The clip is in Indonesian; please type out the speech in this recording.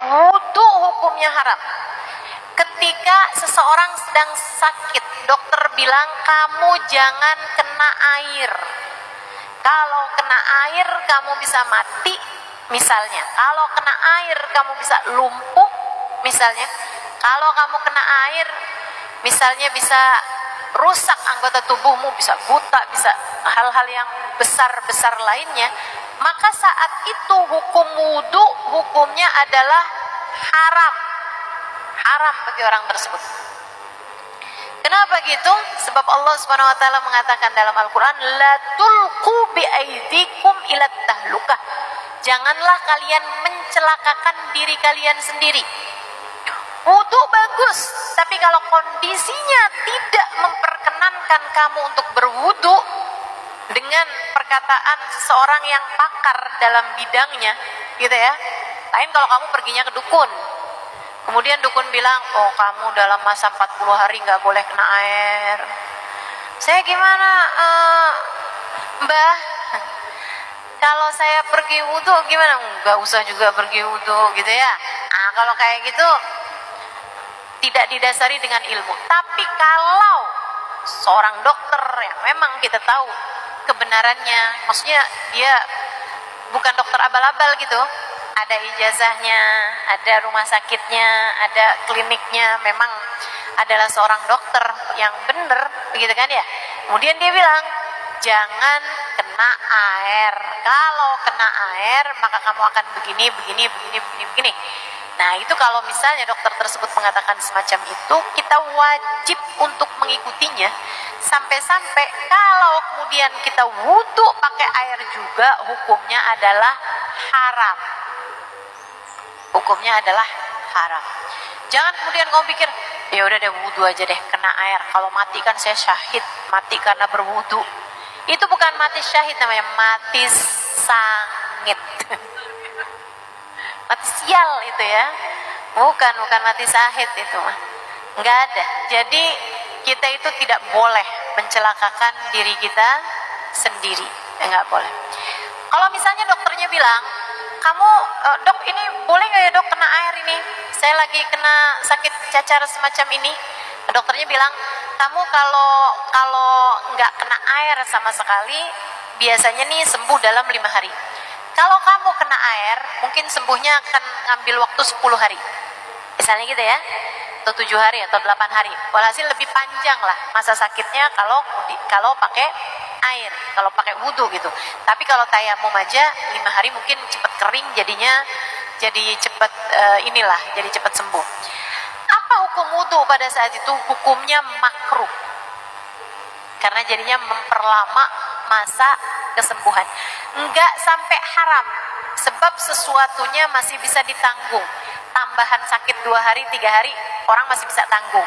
Wudu hukumnya haram. Ketika seseorang sedang sakit, dokter bilang kamu jangan kena air. Kalau kena air kamu bisa mati, misalnya. Kalau kena air kamu bisa lumpuh, misalnya. Kalau kamu kena air, misalnya bisa rusak anggota tubuhmu, bisa buta, bisa hal-hal yang besar-besar lainnya. Maka saat itu hukum wudu hukumnya adalah haram. Haram bagi orang tersebut. Kenapa gitu? Sebab Allah Subhanahu wa taala mengatakan dalam Al-Qur'an, la tulqu biaidikum ila tahlukah. Janganlah kalian mencelakakan diri kalian sendiri. Wudu bagus, tapi kalau kondisinya tidak memperkenankan kamu untuk berwudu dengan perkataan seseorang yang pakar dalam bidangnya, gitu ya. Lain kalau kamu perginya ke dukun. Kemudian dukun bilang, oh kamu dalam masa 40 hari gak boleh kena air. Saya gimana, Mbah? Kalau saya pergi wudu gimana? Gak usah juga pergi wudu gitu ya. Nah kalau kayak gitu tidak didasari dengan ilmu. Tapi kalau seorang dokter yang memang kita tahu kebenarannya, maksudnya dia bukan dokter abal-abal gitu, ada ijazahnya, ada rumah sakitnya, ada kliniknya, memang adalah seorang dokter yang benar, begitu kan ya. Kemudian dia bilang, jangan kena air. Kalau kena air, maka kamu akan begini. Nah itu kalau misalnya dokter tersebut mengatakan semacam itu, kita wajib untuk mengikutinya. Sampai-sampai kalau kemudian kita wudu pakai air juga, hukumnya adalah haram. Hukumnya adalah haram. Jangan kemudian kamu pikir, ya udah deh wudu aja deh, kena air. Kalau mati kan saya syahid, mati karena berwudu. Itu bukan mati syahid, namanya mati sangit. Mati sial itu ya. Bukan mati syahid itu mah. Enggak ada. Jadi kita itu tidak boleh mencelakakan diri kita sendiri. Enggak boleh. Kalau misalnya dokternya bilang, kamu dok ini boleh nggak ya dok kena air ini? Saya lagi kena sakit cacar semacam ini. Dokternya bilang, kamu kalau nggak kena air sama sekali, biasanya nih sembuh dalam 5 hari. Kalau kamu kena air, mungkin sembuhnya akan ngambil waktu 10 hari. Misalnya gitu ya, atau 7 hari atau 8 hari. Walhasil lebih panjang lah masa sakitnya kalau pakai air, kalau pakai wudu gitu. Tapi kalau tayamum aja 5 hari mungkin cepat kering, jadinya jadi cepat jadi cepat sembuh. Apa hukum wudu pada saat itu? Hukumnya makruh. Karena jadinya memperlama masa kesembuhan. Enggak sampai haram, sebab sesuatunya masih bisa ditanggung. Tambahan sakit 2 hari, 3 hari, orang masih bisa tanggung.